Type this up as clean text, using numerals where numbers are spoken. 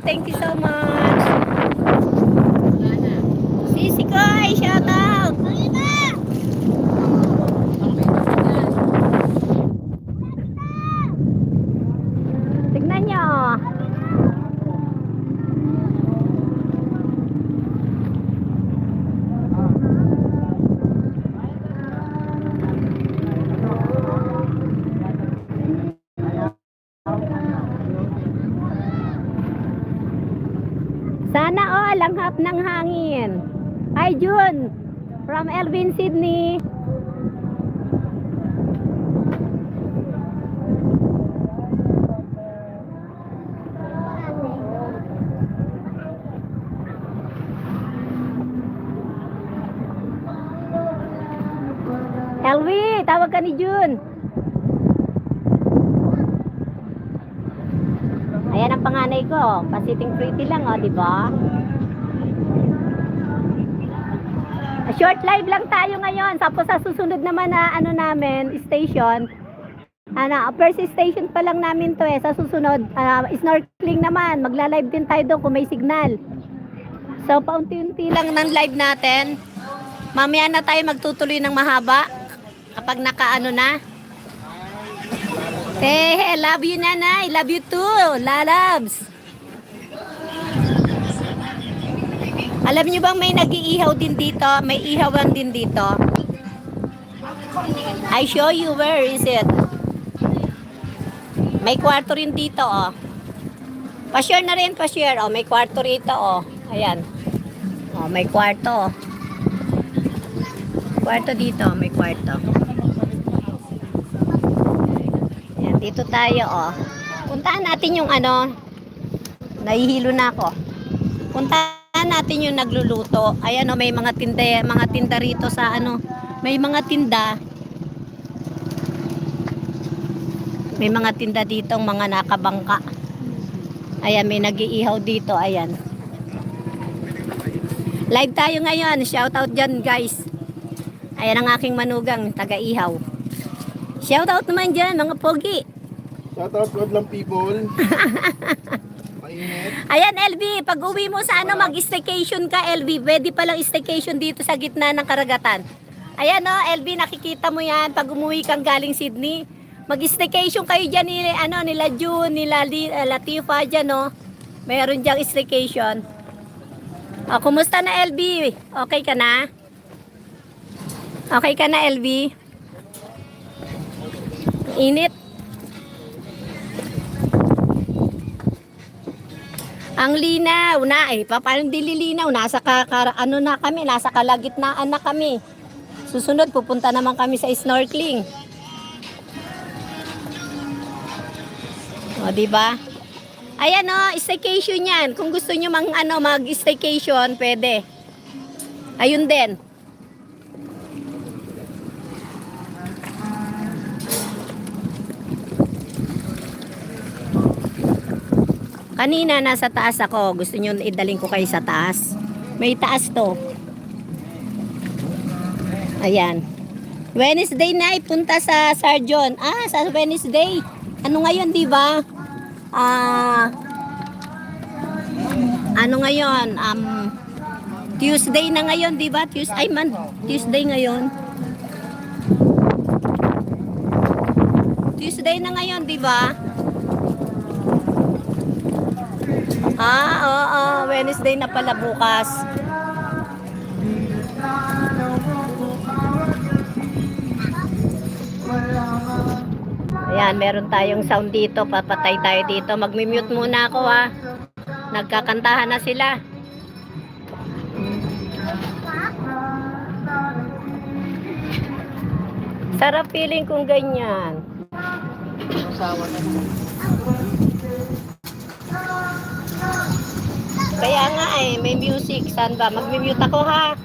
Thank you so much. Sisi Koy, shout out. Tignan nyo. Sana all ang hap ng hangin. Hi June, from Elvin, Sydney. Elvi, tawag ka ni June. Ayan ang panganay ko. Pasiting pretty lang, oh, di ba? Short live lang tayo ngayon. Tapos sa susunod naman na ano namin, station. First station pa lang namin to eh. Sa susunod, snorkeling naman. Magla-live din tayo doon kung may signal. So, paunti-unti lang ng live natin. Mamaya na tayo magtutuloy ng mahaba. Kapag nakaano na. Hey, love you nanay. Love you too. Lalabs. Alam niyo bang may nag-iihaw din dito? May ihawan din dito. I show you where is it. May kwarto rin dito, oh. Pa-share na rin, pa-share. Oh, may kwarto rito, oh. Ayan. Oh, may kwarto. Kwarto dito, may kwarto. Ayan, dito tayo, oh. Puntahan natin yung ano. Nahihilo na ako. Puntahan natin yung nagluluto. Ayan, oh, may mga tinda rito sa ano. May mga tinda. May mga tinda dito, mga nakabangka. Ayan, may nag-iihaw dito. Ayan. Live tayo ngayon. Shout out dyan, guys. Ayan ang aking manugang, taga-ihaw. Shout out naman dyan, mga pogi. Shout out God lang people. Mainit. Ayan, LV, pag uwi mo sa ano, mag-staycation ka, LV. Pwede palang staycation dito sa gitna ng karagatan. Ayan, oh, LV, nakikita mo yan. Pag umuwi kang galing Sydney, mag-staycation kayo dyan nila June, nila Latifa dyan, oh. Mayroon dyang staycation. Oh, kumusta na, LV? Okay ka na? Okay ka na, LV? Init. Ang linaw na eh. Paano dililinaw? Nasa nasa kalagitnaan na kami. Susunod, pupunta naman kami sa snorkeling. O, diba? Ayan o, staycation yan. Kung gusto nyo mag-staycation, pwede. Ayun din. Kanina nasa taas ako. Gusto nyo idaling ko kayo sa taas? May taas to. Ayan. Wednesday na punta sa Sarjon. Sa Wednesday. Ano ngayon, di ba? Ano ngayon? Tuesday na ngayon, di ba? Tuesday ngayon. Tuesday na ngayon, di ba? Oo, Wednesday na pala bukas. Ayan, meron tayong sound dito. Papatay tayo dito. Magmi-mute muna ako, ha. Nagkakantahan na sila. Sarap feeling kung ganyan. Kaya nga may music. Saan ba? Magmi-mute ako, ha.